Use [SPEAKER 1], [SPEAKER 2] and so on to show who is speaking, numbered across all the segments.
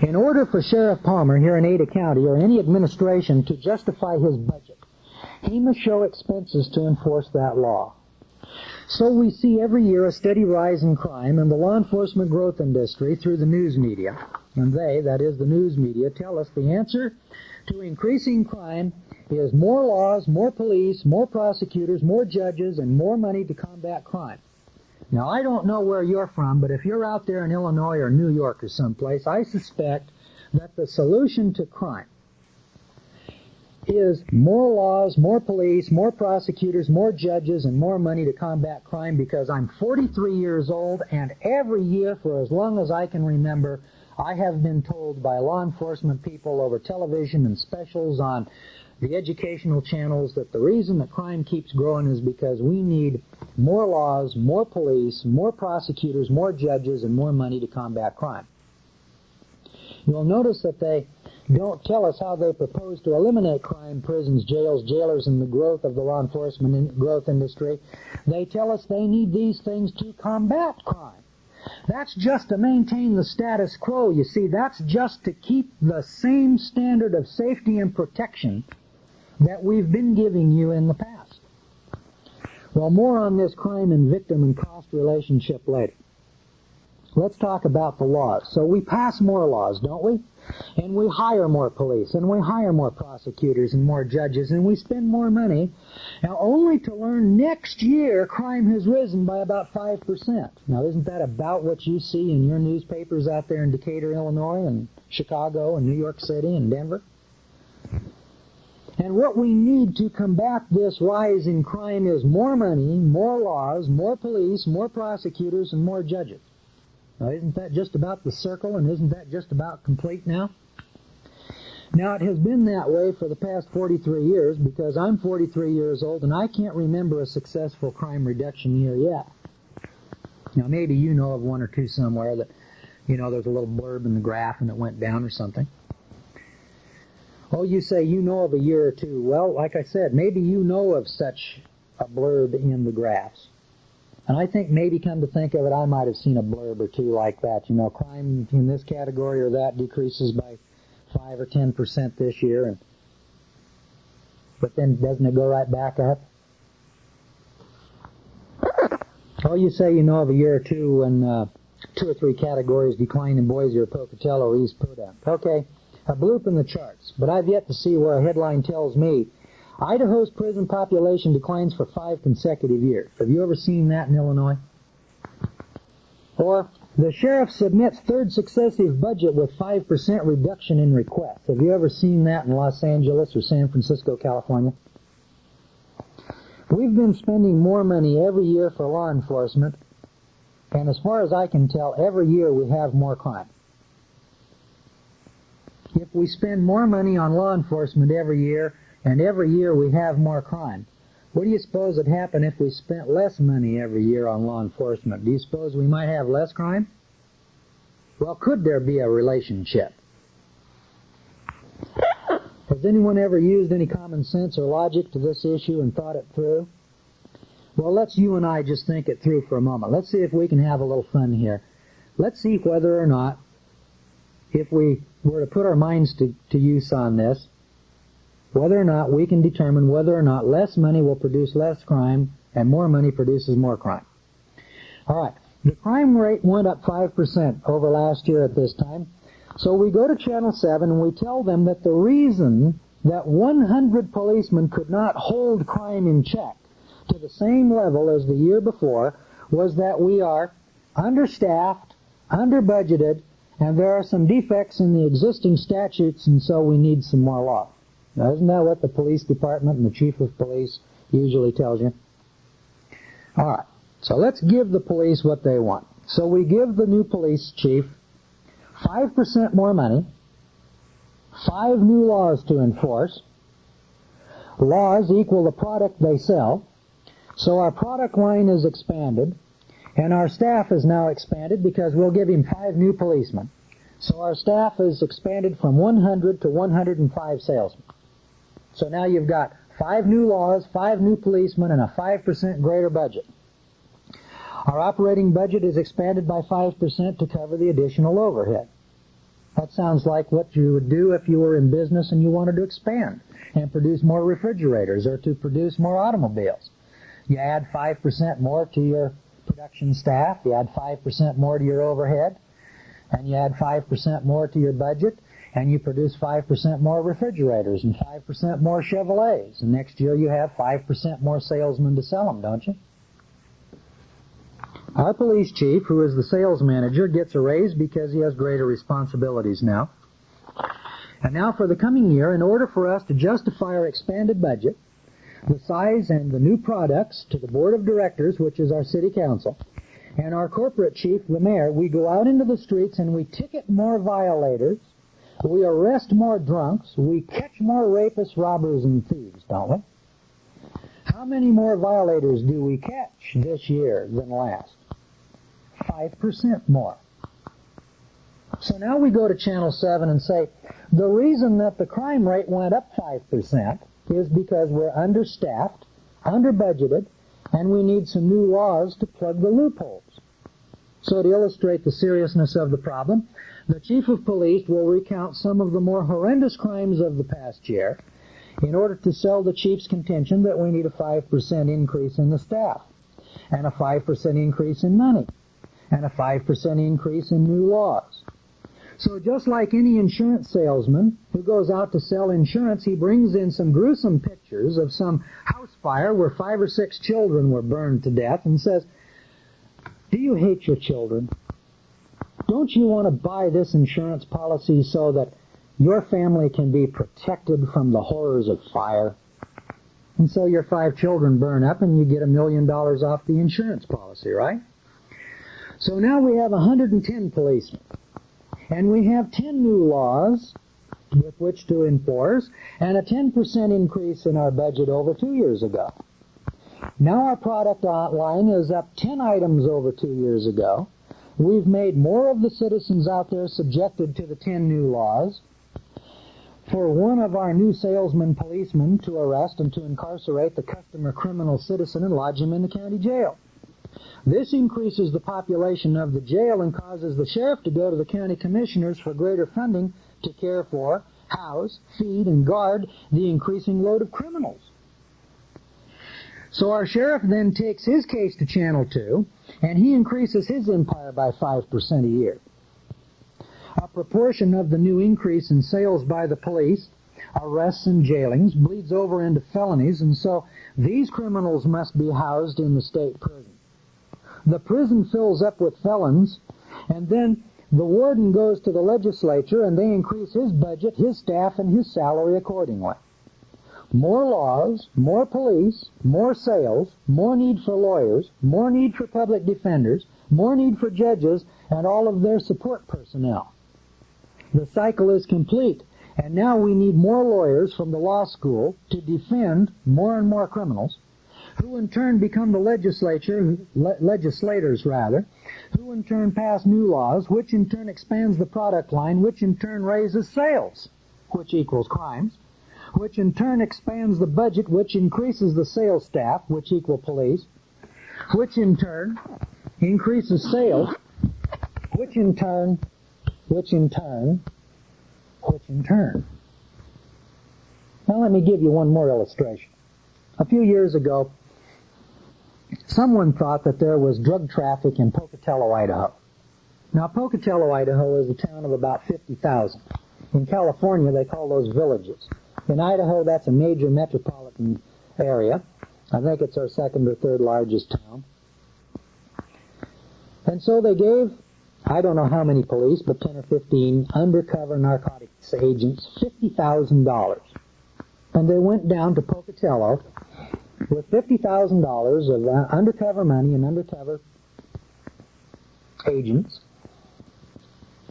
[SPEAKER 1] In order for Sheriff Palmer here in Ada County or any administration to justify his budget, he must show expenses to enforce that law. So we see every year a steady rise in crime in the law enforcement growth industry through the news media. And they, that is the news media, tell us the answer to increasing crime is more laws, more police, more prosecutors, more judges, and more money to combat crime. Now, I don't know where you're from, but if you're out there in Illinois or New York or someplace, I suspect that the solution to crime is more laws, more police, more prosecutors, more judges, and more money to combat crime, because I'm 43 years old, and every year for as long as I can remember, I have been told by law enforcement people over television and specials on the educational channels that the reason that crime keeps growing is because we need more laws, more police, more prosecutors, more judges, and more money to combat crime. You'll notice that they don't tell us how they propose to eliminate crime, prisons, jails, jailers, and the growth of the law enforcement growth industry. They tell us they need these things to combat crime. That's just to maintain the status quo. You see, that's just to keep the same standard of safety and protection that we've been giving you in the past. Well, more on this crime and victim and cost relationship later. Let's talk about the laws. So we pass more laws, don't we? And we hire more police, and we hire more prosecutors and more judges, and we spend more money, now only to learn next year crime has risen by about 5%. Now, isn't that about what you see in your newspapers out there in Decatur, Illinois, and Chicago, and New York City, and Denver? And what we need to combat this rise in crime is more money, more laws, more police, more prosecutors, and more judges. Now, isn't that just about the circle, and isn't that just about complete now? Now, it has been that way for the past 43 years, because I'm 43 years old, and I can't remember a successful crime reduction year yet. Now, maybe you know of one or two somewhere that, you know, there's a little blurb in the graph and it went down or something. Oh, you say you know of a year or two. Well, like I said, maybe you know of such a blurb in the graphs. And I think maybe, come to think of it, I might have seen a blurb or two like that. You know, crime in this category or that decreases by 5 or 10% this year. But then doesn't it go right back up? Oh, you say you know of a year or two when 2 or 3 categories decline in Boise or Pocatello or East Podunk. Okay, a bloop in the charts. But I've yet to see where a headline tells me Idaho's prison population declines for 5 consecutive years. Have you ever seen that in Illinois? Or, the sheriff submits 3rd successive budget with 5% reduction in requests. Have you ever seen that in Los Angeles or San Francisco, California? We've been spending more money every year for law enforcement, and as far as I can tell, every year we have more crime. If we spend more money on law enforcement every year, and every year we have more crime, what do you suppose would happen if we spent less money every year on law enforcement? Do you suppose we might have less crime? Well, could there be a relationship? Has anyone ever used any common sense or logic to this issue and thought it through? Well, let's you and I just think it through for a moment. Let's see if we can have a little fun here. Let's see whether or not, if we were to put our minds to use on this, whether or not we can determine whether or not less money will produce less crime and more money produces more crime. All right, the crime rate went up 5% over last year at this time. So we go to Channel 7 and we tell them that the reason that 100 policemen could not hold crime in check to the same level as the year before was that we are understaffed, under-budgeted, and there are some defects in the existing statutes, and so we need some more law. Now, isn't that what the police department and the chief of police usually tells you? All right, so let's give the police what they want. So we give the new police chief 5% more money, 5 new laws to enforce. Laws equal the product they sell. So our product line is expanded, and our staff is now expanded because we'll give him 5 new policemen. So our staff is expanded from 100 to 105 salesmen. So now you've got 5 new laws, 5 new policemen, and a 5% greater budget. Our operating budget is expanded by 5% to cover the additional overhead. That sounds like what you would do if you were in business and you wanted to expand and produce more refrigerators or to produce more automobiles. You add 5% more to your production staff, you add 5% more to your overhead, and you add 5% more to your budget, and you produce 5% more refrigerators and 5% more Chevrolets. And next year you have 5% more salesmen to sell them, don't you? Our police chief, who is the sales manager, gets a raise because he has greater responsibilities now. And now for the coming year, in order for us to justify our expanded budget, the size and the new products to the board of directors, which is our city council, and our corporate chief, the mayor, we go out into the streets and we ticket more violators, we arrest more drunks, we catch more rapists, robbers, and thieves, don't we? How many more violators do we catch this year than last? 5% more. So now we go to Channel 7 and say, the reason that the crime rate went up 5% is because we're understaffed, under-budgeted, and we need some new laws to plug the loopholes. So to illustrate the seriousness of the problem, the chief of police will recount some of the more horrendous crimes of the past year in order to sell the chief's contention that we need a 5% increase in the staff, and a 5% increase in money, and a 5% increase in new laws. So just like any insurance salesman who goes out to sell insurance, he brings in some gruesome pictures of some house fire where 5 or 6 children were burned to death and says, do you hate your children? Don't you want to buy this insurance policy so that your family can be protected from the horrors of fire? And so your 5 children burn up and you get $1 million off the insurance policy, right? So now we have 110 policemen. And we have 10 new laws with which to enforce, and a 10% increase in our budget over 2 years ago. Now our product line is up 10 items over 2 years ago. We've made more of the citizens out there subjected to the 10 new laws. For one of our new salesman policemen to arrest and to incarcerate the customer criminal citizen and lodge him in the county jail. This increases the population of the jail and causes the sheriff to go to the county commissioners for greater funding to care for, house, feed, and guard the increasing load of criminals. So our sheriff then takes his case to Channel 2, and he increases his empire by 5% a year. A proportion of the new increase in sales by the police, arrests and jailings, bleeds over into felonies, and so these criminals must be housed in the state prison. The prison fills up with felons, and then the warden goes to the legislature and they increase his budget, his staff, and his salary accordingly. More laws, more police, more sales, more need for lawyers, more need for public defenders, more need for judges, and all of their support personnel. The cycle is complete, and now we need more lawyers from the law school to defend more and more criminals, who in turn become the legislators, who in turn pass new laws, which in turn expands the product line, which in turn raises sales, which equals crimes, which in turn expands the budget, which increases the sales staff, which equal police, which in turn increases sales, which in turn. Now let me give you one more illustration. A few years ago, someone thought that there was drug traffic in Pocatello, Idaho. Now, Pocatello, Idaho is a town of about 50,000. In California, they call those villages. In Idaho, that's a major metropolitan area. I think it's our second or third largest town. And so they gave, I don't know how many police, but 10 or 15 undercover narcotics agents $50,000. And they went down to Pocatello with $50,000 of undercover money and undercover agents.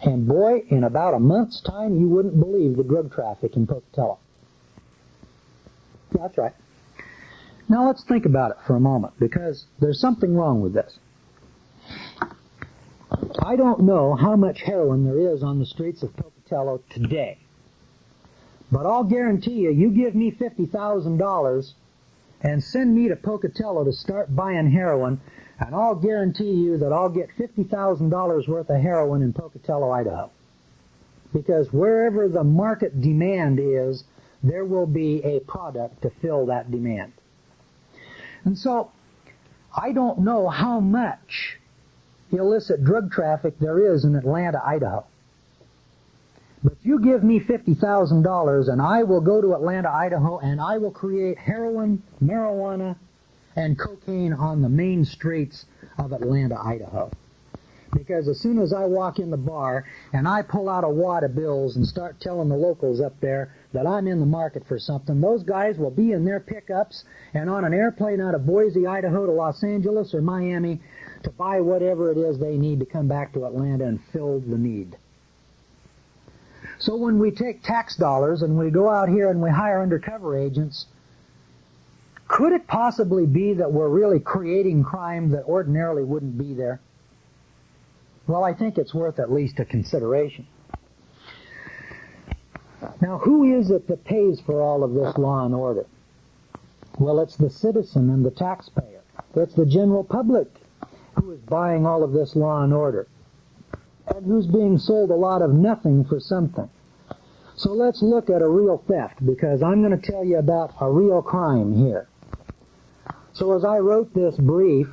[SPEAKER 1] And boy, in about a month's time, you wouldn't believe the drug traffic in Pocatello. That's right. Now let's think about it for a moment, because there's something wrong with this. I don't know how much heroin there is on the streets of Pocatello today, but I'll guarantee you, you give me $50,000 and send me to Pocatello to start buying heroin, and I'll guarantee you that I'll get $50,000 worth of heroin in Pocatello, Idaho. because wherever the market demand is, there will be a product to fill that demand. And so, I don't know how much illicit drug traffic there is in Atlanta, Idaho. But you give me $50,000 and I will go to Atlanta, Idaho, and I will create heroin, marijuana, and cocaine on the main streets of Atlanta, Idaho. Because as soon as I walk in the bar and I pull out a wad of bills and start telling the locals up there that I'm in the market for something, those guys will be in their pickups and on an airplane out of Boise, Idaho to Los Angeles or Miami to buy whatever it is they need to come back to Atlanta and fill the need. So when we take tax dollars and we go out here and we hire undercover agents, could it possibly be that we're really creating crime that ordinarily wouldn't be there? Well, I think it's worth at least a consideration. Now, who is it that pays for all of this law and order? Well, it's the citizen and the taxpayer. It's the general public who is buying all of this law and order, and who's being sold a lot of nothing for something. So let's look at a real theft, because I'm going to tell you about a real crime here. So as I wrote this brief,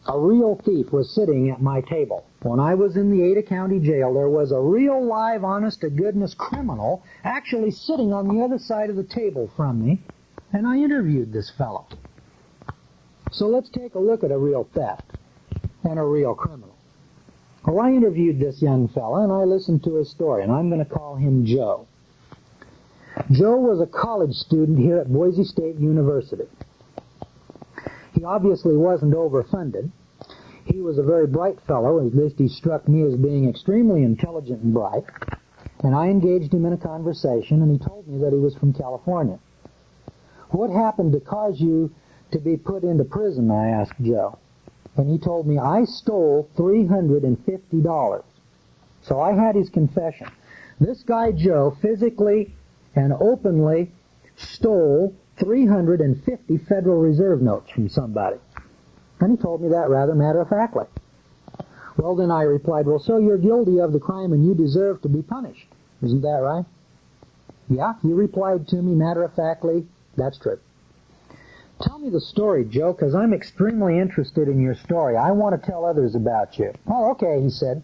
[SPEAKER 1] a real thief was sitting at my table. When I was in the Ada County Jail, there was a real live, honest-to-goodness criminal actually sitting on the other side of the table from me, and I interviewed this fellow. So let's take a look at a real theft and a real criminal. Well, I interviewed this young fella, and I listened to his story, and I'm going to call him Joe. Joe was a college student here at Boise State University. He obviously wasn't overfunded. He was a very bright fellow, at least he struck me as being extremely intelligent and bright, and I engaged him in a conversation, and he told me that he was from California. What happened to cause you to be put into prison, I asked Joe. And he told me, I stole $350. So I had his confession. This guy Joe physically and openly stole 350 Federal Reserve notes from somebody. And he told me that rather matter-of-factly. Well, then I replied, well, so you're guilty of the crime and you deserve to be punished. Isn't that right? Yeah, he replied to me matter-of-factly, that's true. Tell me the story, Joe, because I'm extremely interested in your story. I want to tell others about you. Oh, okay, he said.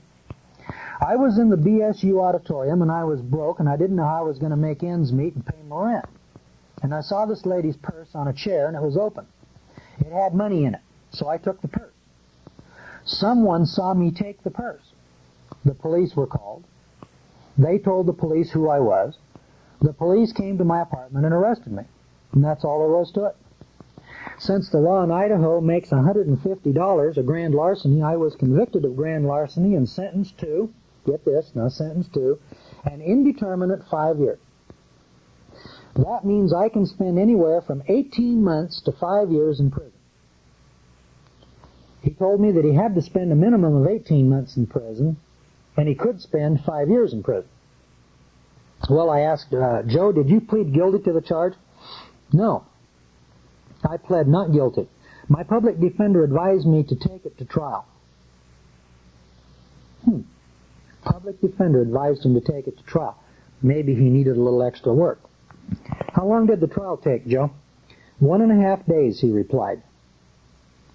[SPEAKER 1] I was in the BSU auditorium, and I was broke, and I didn't know how I was going to make ends meet and pay my rent. And I saw this lady's purse on a chair, and it was open. It had money in it, so I took the purse. Someone saw me take the purse. The police were called. They told the police who I was. The police came to my apartment and arrested me. And that's all there was to it. Since the law in Idaho makes $150 a grand larceny, I was convicted of grand larceny and sentenced to, get this, now sentenced to, an indeterminate 5 years. That means I can spend anywhere from 18 months to 5 years in prison. He told me that he had to spend a minimum of 18 months in prison, and he could spend 5 years in prison. Well, I asked, Joe, did you plead guilty to the charge? No. I pled not guilty. My public defender advised me to take it to trial. Public defender advised him to take it to trial. Maybe he needed a little extra work. How long did the trial take, Joe? 1.5 days, he replied.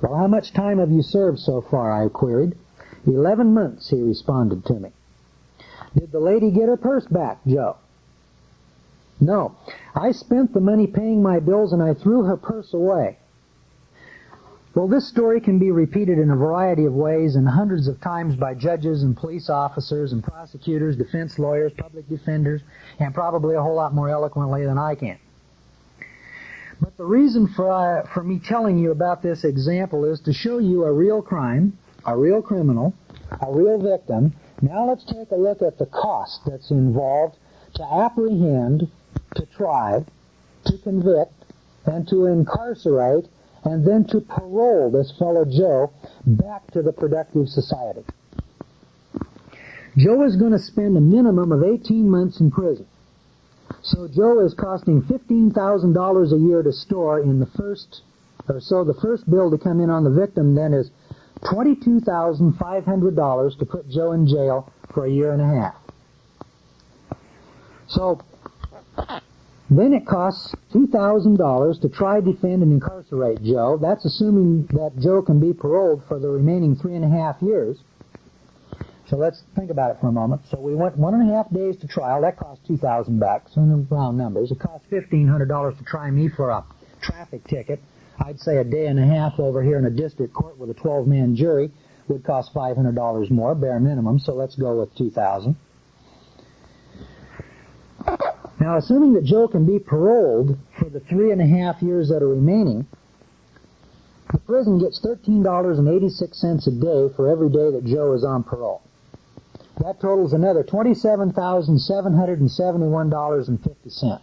[SPEAKER 1] Well, how much time have you served so far, I queried. 11 months, he responded to me. Did the lady get her purse back, Joe? No. I spent the money paying my bills and I threw her purse away. Well, this story can be repeated in a variety of ways and hundreds of times by judges and police officers and prosecutors, defense lawyers, public defenders, and probably a whole lot more eloquently than I can. But the reason for me telling you about this example is to show you a real crime, a real criminal, a real victim. Now let's take a look at the cost that's involved to apprehend, to try, to convict, and to incarcerate, and then to parole this fellow Joe back to the productive society. Joe is going to spend a minimum of 18 months in prison. So Joe is costing $15,000 a year to store in the first, or so the first bill to come in on the victim then is $22,500 to put Joe in jail for 1.5 years. So then it costs $2,000 to try, defend, and incarcerate Joe. That's assuming that Joe can be paroled for the remaining 3.5 years. So let's think about it for a moment. So we went 1.5 days to trial. That cost $2,000 in round numbers. It cost $1,500 to try me for a traffic ticket. I'd say a day and a half over here in a district court with a 12-man jury would cost $500 more, bare minimum. So let's go with $2,000. Now, assuming that Joe can be paroled for the 3.5 years that are remaining, the prison gets $13.86 a day for every day that Joe is on parole. That totals another $27,771.50.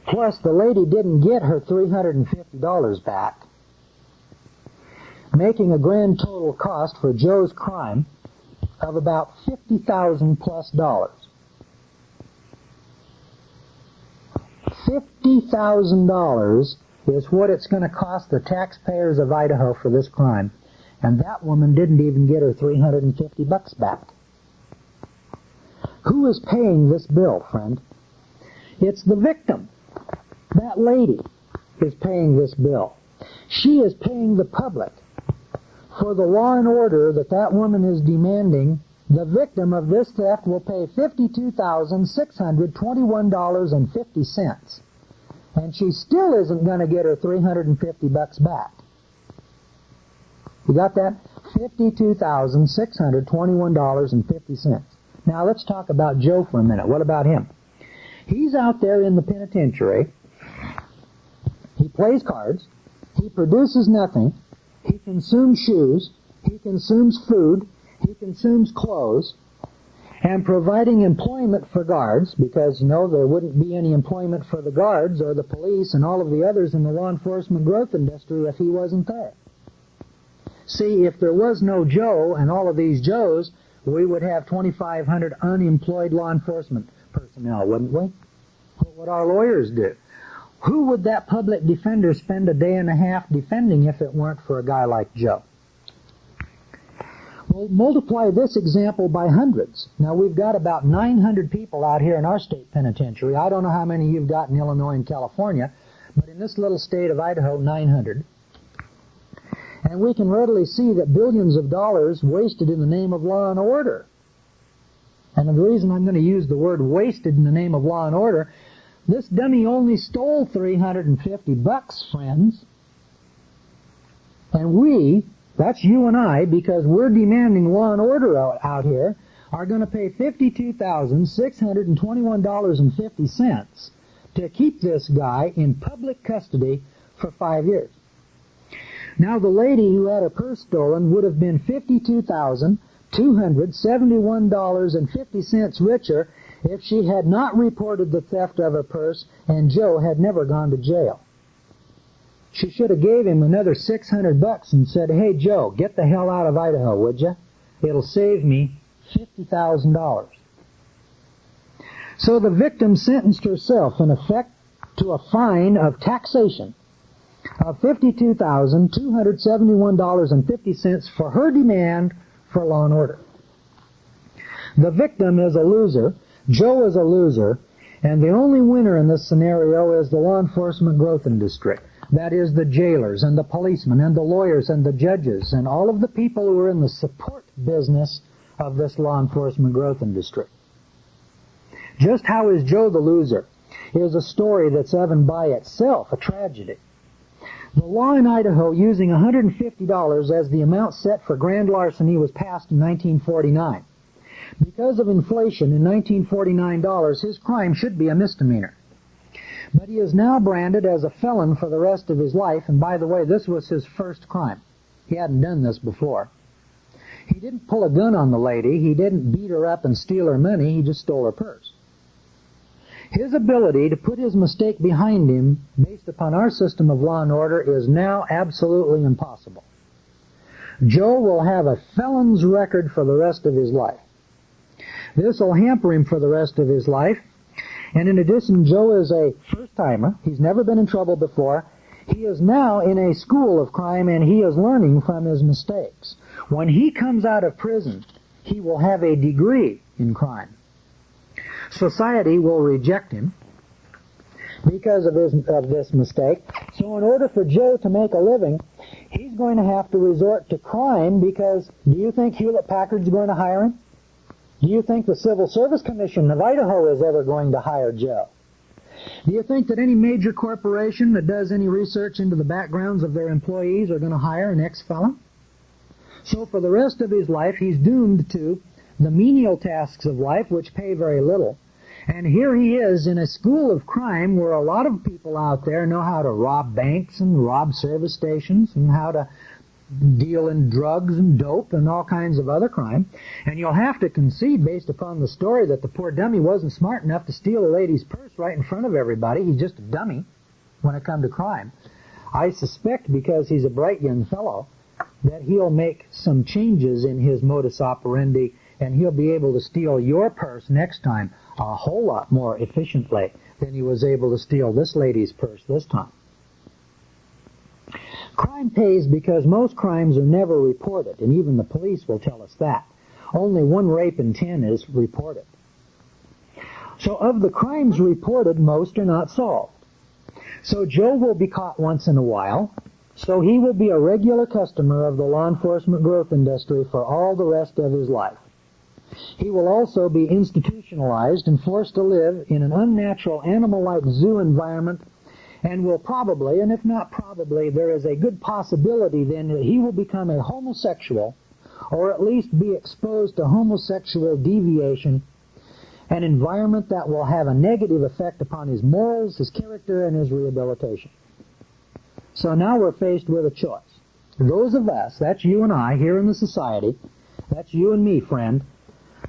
[SPEAKER 1] Plus, the lady didn't get her $350 back, making a grand total cost for Joe's crime of about $50,000 plus dollars. $50,000 is what it's going to cost the taxpayers of Idaho for this crime. And that woman didn't even get her $350 back. Who is paying this bill, friend? It's the victim. That lady is paying this bill. She is paying the public for the law and order that that woman is demanding. The victim of this theft will pay $52,621.50. And she still isn't going to get her $350 back. You got that? $52,621.50. Now let's talk about Joe for a minute. What about him? He's out there in the penitentiary. He plays cards. He produces nothing. He consumes shoes. He consumes food. He consumes clothes. And providing employment for guards, because, you know, there wouldn't be any employment for the guards or the police and all of the others in the law enforcement growth industry if he wasn't there. See, if there was no Joe and all of these Joes, we would have 2,500 unemployed law enforcement personnel, wouldn't we? What would our lawyers do? Who would that public defender spend a day and a half defending if it weren't for a guy like Joe? Well, multiply this example by hundreds. Now, we've got about 900 people out here in our state penitentiary. I don't know how many you've got in Illinois and California, but in this little state of Idaho, 900. And we can readily see that billions of dollars wasted in the name of law and order. And the reason I'm going to use the word wasted in the name of law and order, this dummy only stole $350, friends. And we, that's you and I, because we're demanding law and order out here, are going to pay $52,621.50 to keep this guy in public custody for 5 years. Now, the lady who had her purse stolen would have been $52,271.50 richer if she had not reported the theft of her purse and Joe had never gone to jail. She should have gave him another $600 and said, "Hey, Joe, get the hell out of Idaho, would you? It'll save me $50,000. So the victim sentenced herself, in effect, to a fine of taxation of $52,271.50 for her demand for law and order. The victim is a loser, Joe is a loser, and the only winner in this scenario is the law enforcement growth industry. That is the jailers and the policemen and the lawyers and the judges and all of the people who are in the support business of this law enforcement growth industry. Just how is Joe the loser is a story that's even by itself a tragedy. The law in Idaho using $150 as the amount set for grand larceny was passed in 1949. Because of inflation in $1949, his crime should be a misdemeanor. But he is now branded as a felon for the rest of his life, and by the way, this was his first crime. He hadn't done this before. He didn't pull a gun on the lady, he didn't beat her up and steal her money, he just stole her purse. His ability to put his mistake behind him, based upon our system of law and order, is now absolutely impossible. Joe will have a felon's record for the rest of his life. This will hamper him for the rest of his life. And in addition, Joe is a first-timer. He's never been in trouble before. He is now in a school of crime, and he is learning from his mistakes. When he comes out of prison, he will have a degree in crime. Society will reject him because of this mistake. So in order for Joe to make a living, he's going to have to resort to crime because do you think Hewlett-Packard's going to hire him? Do you think the Civil Service Commission of Idaho is ever going to hire Joe? Do you think that any major corporation that does any research into the backgrounds of their employees are going to hire an ex-felon? So for the rest of his life, he's doomed to the menial tasks of life, which pay very little. And here he is in a school of crime where a lot of people out there know how to rob banks and rob service stations and how to deal in drugs and dope and all kinds of other crime. And you'll have to concede, based upon the story, that the poor dummy wasn't smart enough to steal a lady's purse right in front of everybody. He's just a dummy when it comes to crime. I suspect, because he's a bright young fellow, that he'll make some changes in his modus operandi, and he'll be able to steal your purse next time a whole lot more efficiently than he was able to steal this lady's purse this time. Crime pays because most crimes are never reported, and even the police will tell us that. Only 1 rape in 10 is reported. So of the crimes reported, most are not solved. So Joe will be caught once in a while, so he will be a regular customer of the law enforcement growth industry for all the rest of his life. He will also be institutionalized and forced to live in an unnatural animal-like zoo environment, and will probably, and if not probably, there is a good possibility then that he will become a homosexual, or at least be exposed to homosexual deviation, an environment that will have a negative effect upon his morals, his character, and his rehabilitation. So now we're faced with a choice. Those of us, that's you and I here in the society, that's you and me, friend,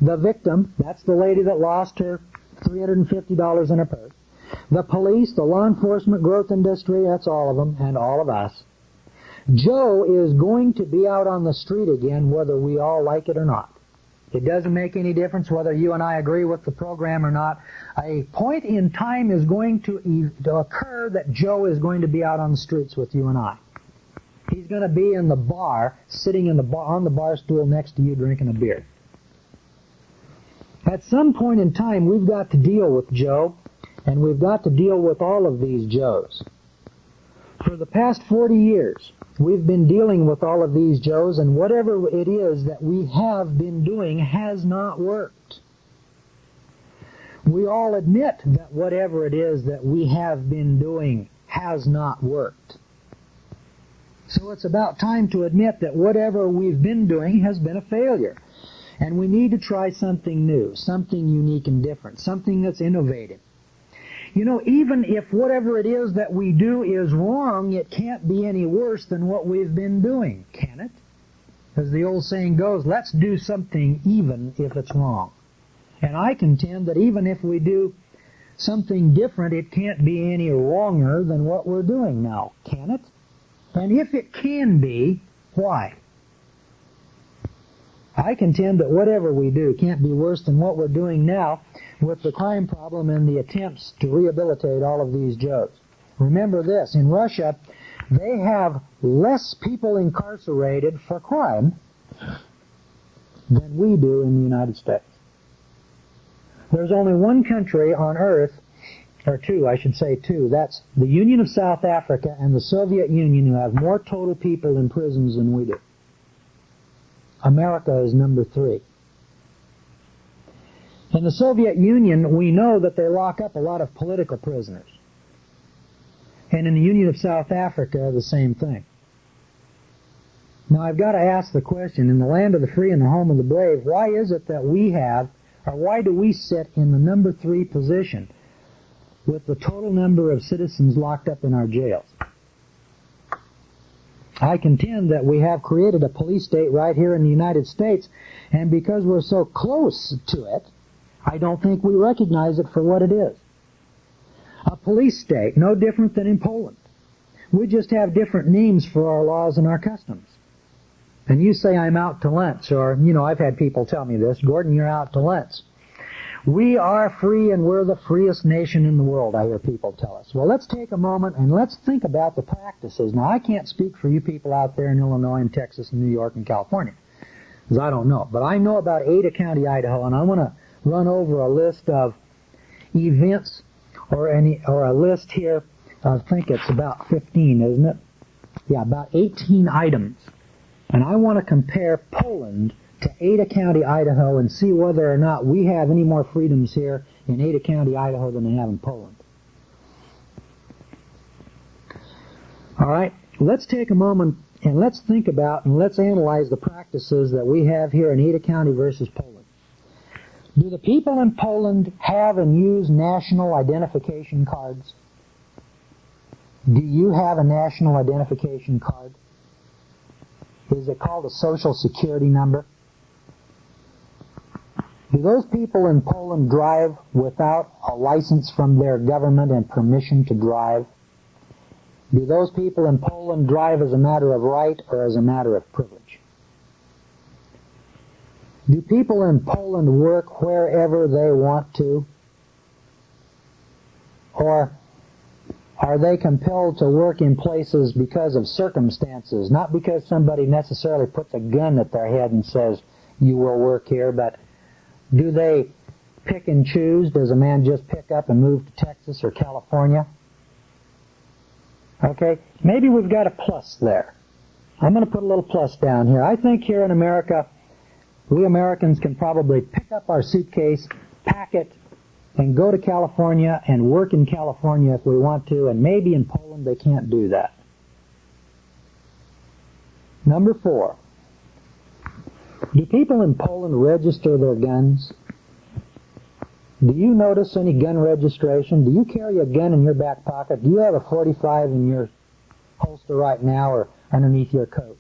[SPEAKER 1] the victim, that's the lady that lost her $350 in her purse. The police, the law enforcement growth industry, that's all of them, and all of us. Joe is going to be out on the street again whether we all like it or not. It doesn't make any difference whether you and I agree with the program or not. A point in time is going to occur that Joe is going to be out on the streets with you and I. He's going to be in the bar, sitting in the bar, on the bar stool next to you drinking a beer. At some point in time, we've got to deal with Joe, and we've got to deal with all of these Joes. For the past 40 years, we've been dealing with all of these Joes, and whatever it is that we have been doing has not worked. We all admit that whatever it is that we have been doing has not worked. So it's about time to admit that whatever we've been doing has been a failure. And we need to try something new, something unique and different, something that's innovative. You know, even if whatever it is that we do is wrong, it can't be any worse than what we've been doing, can it? As the old saying goes, let's do something even if it's wrong. And I contend that even if we do something different, it can't be any wronger than what we're doing now, can it? And if it can be, why? I contend that whatever we do can't be worse than what we're doing now with the crime problem and the attempts to rehabilitate all of these Joes. Remember this, in Russia, they have less people incarcerated for crime than we do in the United States. There's only one country on earth, or two, I should say two, that's the Union of South Africa and the Soviet Union, who have more total people in prisons than we do. America is number 3. In the Soviet Union, we know that they lock up a lot of political prisoners. And in the Union of South Africa, the same thing. Now I've got to ask the question, in the land of the free and the home of the brave, why is it that we have, or why do we sit in the number 3 position with the total number of citizens locked up in our jails? I contend that we have created a police state right here in the United States, and because we're so close to it, I don't think we recognize it for what it is. A police state, no different than in Poland. We just have different names for our laws and our customs. And you say I'm out to lunch, or, you know, I've had people tell me this, Gordon, you're out to lunch. We are free and we're the freest nation in the world, I hear people tell us. Well, let's take a moment and let's think about the practices. Now, I can't speak for you people out there in Illinois and Texas and New York and California, because I don't know. But I know about Ada County, Idaho, and I want to run over a list of events or a list here. I think it's about 15, isn't it? Yeah, about 18 items. And I want to compare Poland to Ada County, Idaho, and see whether or not we have any more freedoms here in Ada County, Idaho than they have in Poland. All right, let's take a moment and let's think about and let's analyze the practices that we have here in Ada County versus Poland. Do the people in Poland have and use national identification cards? Do you have a national identification card? Is it called a social security number? Do those people in Poland drive without a license from their government and permission to drive? Do those people in Poland drive as a matter of right or as a matter of privilege? Do people in Poland work wherever they want to? Or are they compelled to work in places because of circumstances, not because somebody necessarily puts a gun at their head and says, you will work here, but do they pick and choose? Does a man just pick up and move to Texas or California? Okay, maybe we've got a plus there. I'm going to put a little plus down here. I think here in America, we Americans can probably pick up our suitcase, pack it, and go to California and work in California if we want to, and maybe in Poland they can't do that. Number 4. Do people in Poland register their guns? Do you notice any gun registration? Do you carry a gun in your back pocket? Do you have a .45 in your holster right now or underneath your coat?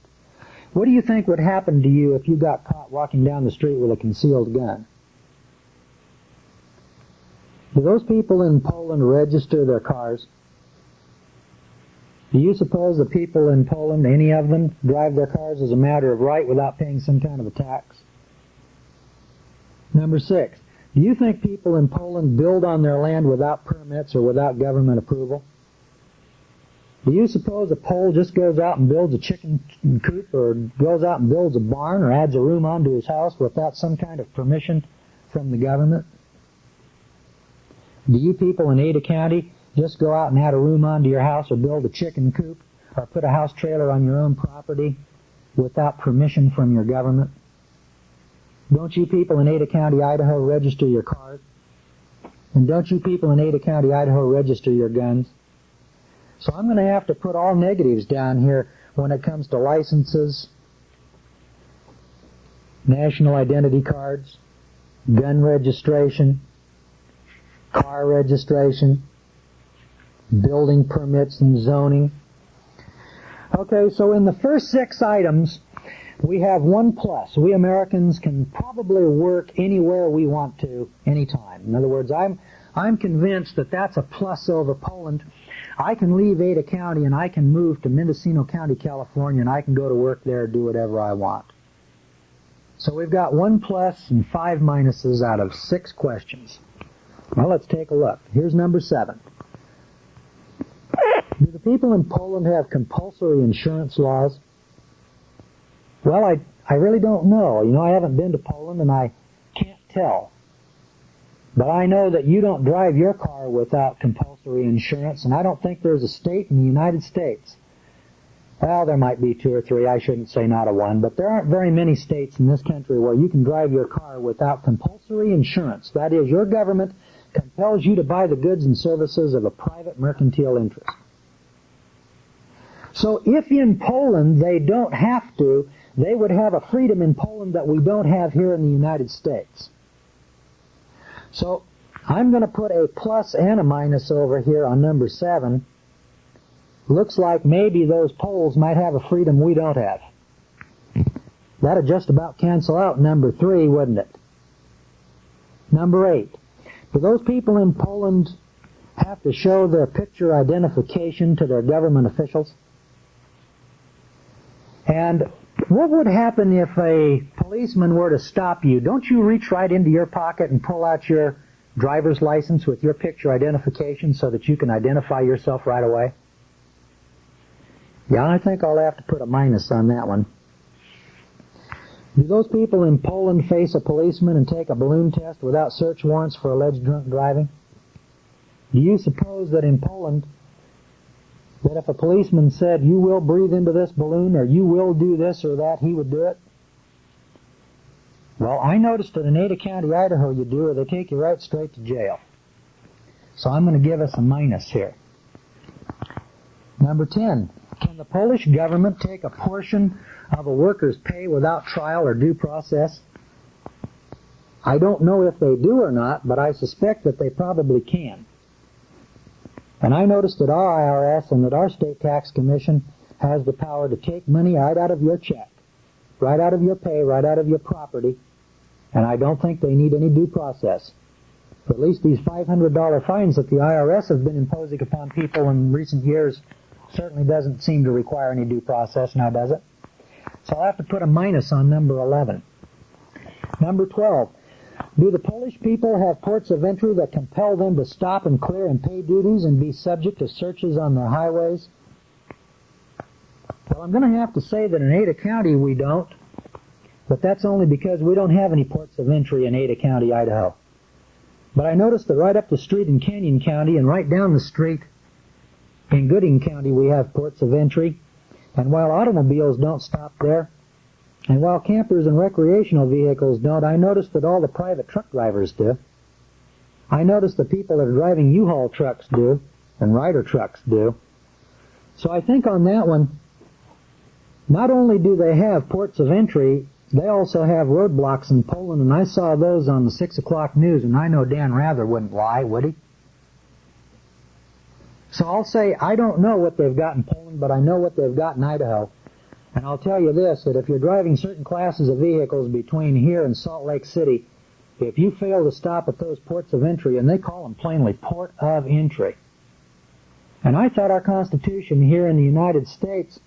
[SPEAKER 1] What do you think would happen to you if you got caught walking down the street with a concealed gun? Do those people in Poland register their cars? Do you suppose the people in Poland, any of them, drive their cars as a matter of right without paying some kind of a tax? Number 6. Do you think people in Poland build on their land without permits or without government approval? Do you suppose a Pole just goes out and builds a chicken coop or goes out and builds a barn or adds a room onto his house without some kind of permission from the government? Do you people in Ada County just go out and add a room onto your house or build a chicken coop or put a house trailer on your own property without permission from your government? Don't you people in Ada County, Idaho register your cars? And don't you people in Ada County, Idaho register your guns? So I'm going to have to put all negatives down here when it comes to licenses, national identity cards, gun registration, car registration, building permits and zoning. Okay, so in the first 6 items, we have 1 plus. We Americans can probably work anywhere we want to, anytime. In other words, I'm convinced that that's a plus over Poland. I can leave Ada County and I can move to Mendocino County, California, and I can go to work there and do whatever I want. So we've got 1 plus and 5 minuses out of 6 questions. Well, let's take a look. Here's number 7. Do the people in Poland have compulsory insurance laws? Well, I really don't know. You know, I haven't been to Poland and I can't tell. But I know that you don't drive your car without compulsory insurance, and I don't think there's a state in the United States. Well, there might be 2 or 3. I shouldn't say not a one, but there aren't very many states in this country where you can drive your car without compulsory insurance. That is, your government compels you to buy the goods and services of a private mercantile interest. So if in Poland they don't have to, they would have a freedom in Poland that we don't have here in the United States. So I'm going to put a plus and a minus over here on number 7. Looks like maybe those Poles might have a freedom we don't have. That'd just about cancel out number 3, wouldn't it? Number 8. Do those people in Poland have to show their picture identification to their government officials? And what would happen if a policeman were to stop you? Don't you reach right into your pocket and pull out your driver's license with your picture identification so that you can identify yourself right away? Yeah, I think I'll have to put a minus on that one. Do those people in Poland face a policeman and take a balloon test without search warrants for alleged drunk driving? Do you suppose that in Poland, that if a policeman said, you will breathe into this balloon, or you will do this or that, he would do it? Well, I noticed that in Ada County, Idaho, you do, or they take you right straight to jail. So I'm going to give us a minus here. Number 10, can the Polish government take a portion of a worker's pay without trial or due process? I don't know if they do or not, but I suspect that they probably can. And I noticed that our IRS and that our State Tax Commission has the power to take money right out of your check, right out of your pay, right out of your property, and I don't think they need any due process. At least these $500 fines that the IRS has been imposing upon people in recent years certainly doesn't seem to require any due process now, does it? So I'll have to put a minus on number 11. Number 12. Do the Polish people have ports of entry that compel them to stop and clear and pay duties and be subject to searches on their highways? Well, I'm going to have to say that in Ada County we don't, but that's only because we don't have any ports of entry in Ada County, Idaho. But I noticed that right up the street in Canyon County and right down the street in Gooding County we have ports of entry, and while automobiles don't stop there, and while campers and recreational vehicles don't, I noticed that all the private truck drivers do. I noticed the people that are driving U-Haul trucks do, and Ryder trucks do. So I think on that one, not only do they have ports of entry, they also have roadblocks in Poland, and I saw those on the 6 o'clock news, and I know Dan Rather wouldn't lie, would he? So I'll say I don't know what they've got in Poland, but I know what they've got in Idaho. And I'll tell you this, that if you're driving certain classes of vehicles between here and Salt Lake City, if you fail to stop at those ports of entry, and they call them plainly port of entry. And I thought our Constitution here in the United States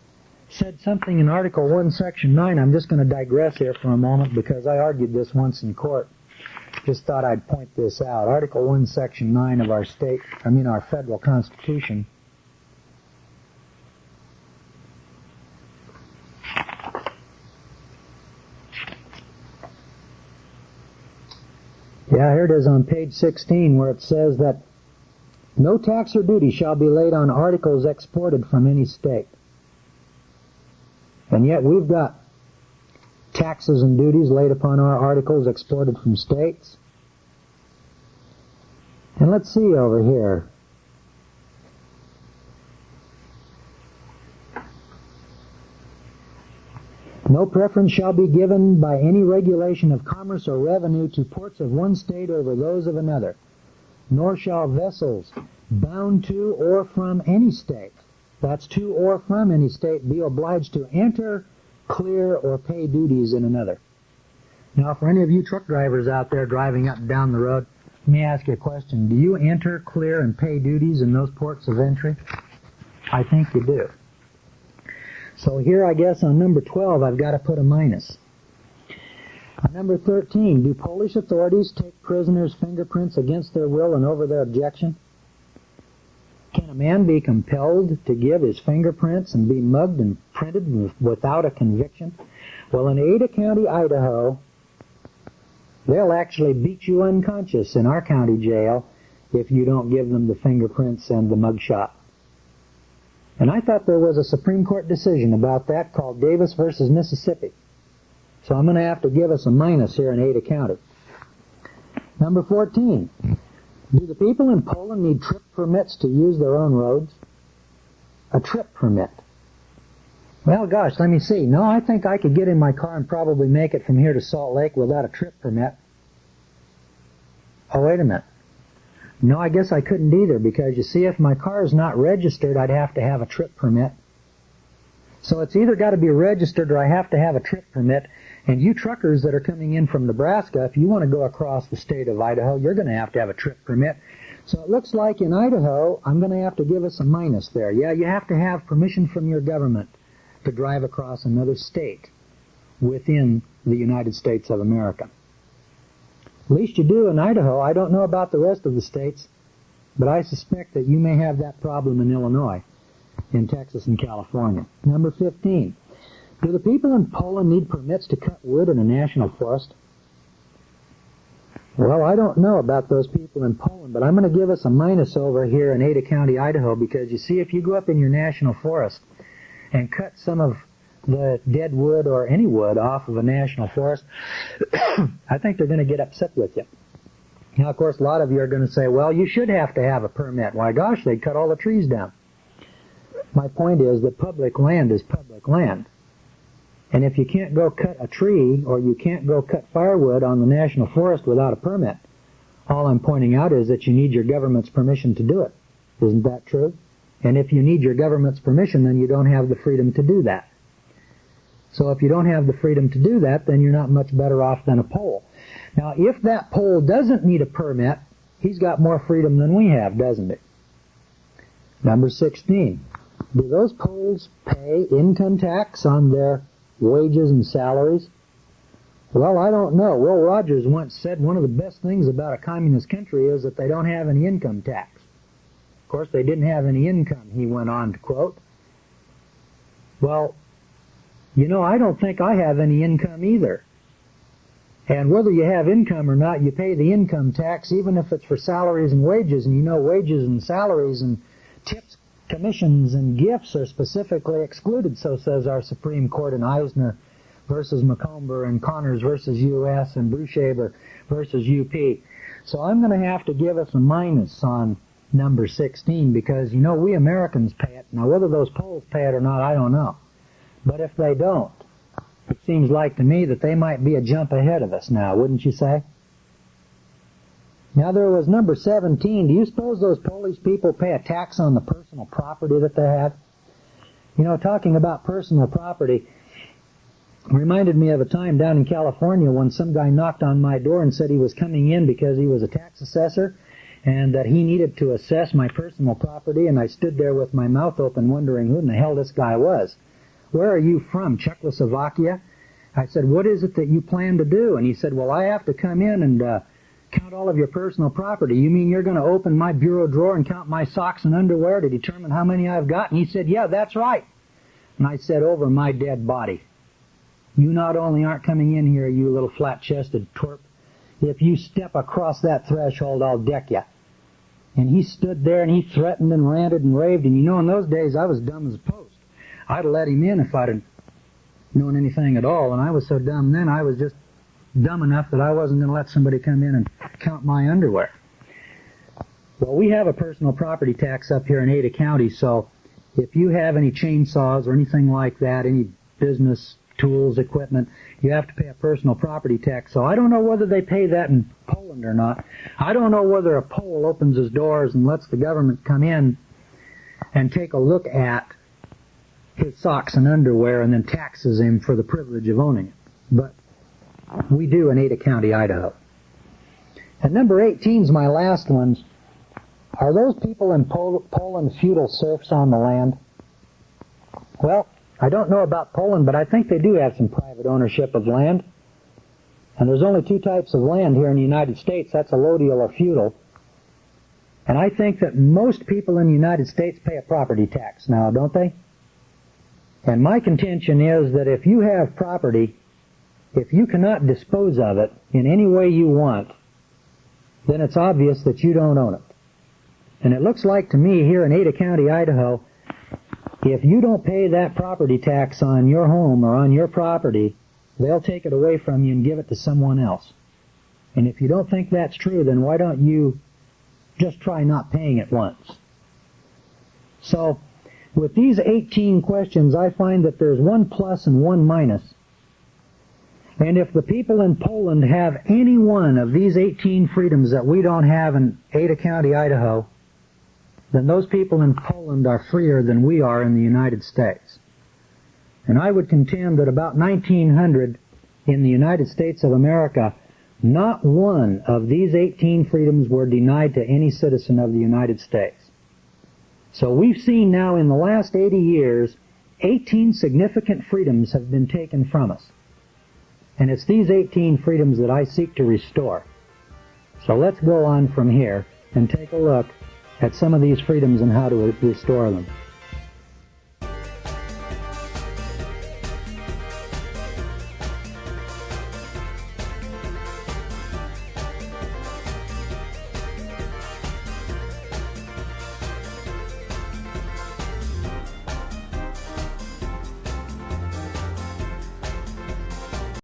[SPEAKER 1] said something in Article 1, Section 9. I'm just going to digress here for a moment because I argued this once in court. Just thought I'd point this out. Article 1, Section 9 of our our federal Constitution. Yeah, here it is on page 16 where it says that no tax or duty shall be laid on articles exported from any state. And yet we've got taxes and duties laid upon our articles exported from states. And let's see over here. No preference shall be given by any regulation of commerce or revenue to ports of one state over those of another, nor shall vessels bound to or from any state, that's to or from any state, be obliged to enter, clear, or pay duties in another. Now, for any of you truck drivers out there driving up and down the road, let me ask you a question. Do you enter, clear, and pay duties in those ports of entry? I think you do. So here, I guess, on number 12, I've got to put a minus. On number 13, do Polish authorities take prisoners' fingerprints against their will and over their objection? Can a man be compelled to give his fingerprints and be mugged and printed without a conviction? Well, in Ada County, Idaho, they'll actually beat you unconscious in our county jail if you don't give them the fingerprints and the mugshot. And I thought there was a Supreme Court decision about that called Davis versus Mississippi. So I'm going to have to give us a minus here in Ada County. Number 14. Do the people in Poland need trip permits to use their own roads? A trip permit. Well, gosh, let me see. No, I think I could get in my car and probably make it from here to Salt Lake without a trip permit. Oh, wait a minute. No, I guess I couldn't either, because you see, if my car is not registered, I'd have to have a trip permit. So it's either got to be registered or I have to have a trip permit. And you truckers that are coming in from Nebraska, if you want to go across the state of Idaho, you're going to have a trip permit. So it looks like in Idaho, I'm going to have to give us a minus there. Yeah, you have to have permission from your government to drive across another state within the United States of America. At least you do in Idaho. I don't know about the rest of the states, but I suspect that you may have that problem in Illinois, in Texas and California. Number 15. Do the people in Poland need permits to cut wood in a national forest? Well, I don't know about those people in Poland, but I'm going to give us a minus over here in Ada County, Idaho, because you see, if you go up in your national forest and cut some of the dead wood or any wood off of a national forest, I think they're going to get upset with you. Now, of course, a lot of you are going to say, well, you should have to have a permit. Why, gosh, they cut all the trees down. My point is that public land is public land. And if you can't go cut a tree or you can't go cut firewood on the national forest without a permit, all I'm pointing out is that you need your government's permission to do it. Isn't that true? And if you need your government's permission, then you don't have the freedom to do that. So if you don't have the freedom to do that, then you're not much better off than a Pole. Now, if that Pole doesn't need a permit, he's got more freedom than we have, doesn't he? Number 16. Do those Poles pay income tax on their wages and salaries? Well, I don't know. Will Rogers once said one of the best things about a communist country is that they don't have any income tax. Of course, they didn't have any income, he went on to quote. Well, you know, I don't think I have any income either. And whether you have income or not, you pay the income tax, even if it's for salaries and wages. And you know, wages and salaries and tips, commissions and gifts are specifically excluded, so says our Supreme Court in Eisner versus Macomber and Connors versus U.S. and Brushaber versus UP. So I'm going to have to give us a minus on number 16 because, you know, we Americans pay it. Now, whether those Poles pay it or not, I don't know. But if they don't, it seems like to me that they might be a jump ahead of us now, wouldn't you say? Now, there was number 17. Do you suppose those Polish people pay a tax on the personal property that they have? You know, talking about personal property reminded me of a time down in California when some guy knocked on my door and said he was coming in because he was a tax assessor and that he needed to assess my personal property, and I stood there with my mouth open wondering who in the hell this guy was. Where are you from, Czechoslovakia? I said, what is it that you plan to do? And he said, well, I have to come in and count all of your personal property. You mean you're going to open my bureau drawer and count my socks and underwear to determine how many I've got? And he said, yeah, that's right. And I said, over my dead body. You not only aren't coming in here, you little flat-chested twerp. If you step across that threshold, I'll deck you. And he stood there and he threatened and ranted and raved. And you know, in those days, I was dumb as a post. I'd have let him in if I'd have known anything at all. And I was so dumb then, I was just dumb enough that I wasn't going to let somebody come in and count my underwear. Well, we have a personal property tax up here in Ada County, so if you have any chainsaws or anything like that, any business tools, equipment, you have to pay a personal property tax. So I don't know whether they pay that in Poland or not. I don't know whether a Pole opens his doors and lets the government come in and take a look at his socks and underwear and then taxes him for the privilege of owning it. But we do in Ada County, Idaho. And number 18 is my last one. Are those people in Poland feudal serfs on the land? Well, I don't know about Poland, but I think they do have some private ownership of land. And there's only two types of land here in the United States. That's allodial or feudal. And I think that most people in the United States pay a property tax now, don't they? And my contention is that if you have property, if you cannot dispose of it in any way you want, then it's obvious that you don't own it. And it looks like to me here in Ada County, Idaho, if you don't pay that property tax on your home or on your property, they'll take it away from you and give it to someone else. And if you don't think that's true, then why don't you just try not paying it once? So, with these 18 questions, I find that there's one plus and one minus. And if the people in Poland have any one of these 18 freedoms that we don't have in Ada County, Idaho, then those people in Poland are freer than we are in the United States. And I would contend that about 1900 in the United States of America, not one of these 18 freedoms were denied to any citizen of the United States. So we've seen now in the last 80 years, 18 significant freedoms have been taken from us. And it's these 18 freedoms that I seek to restore. So let's go on from here and take a look at some of these freedoms and how to restore them.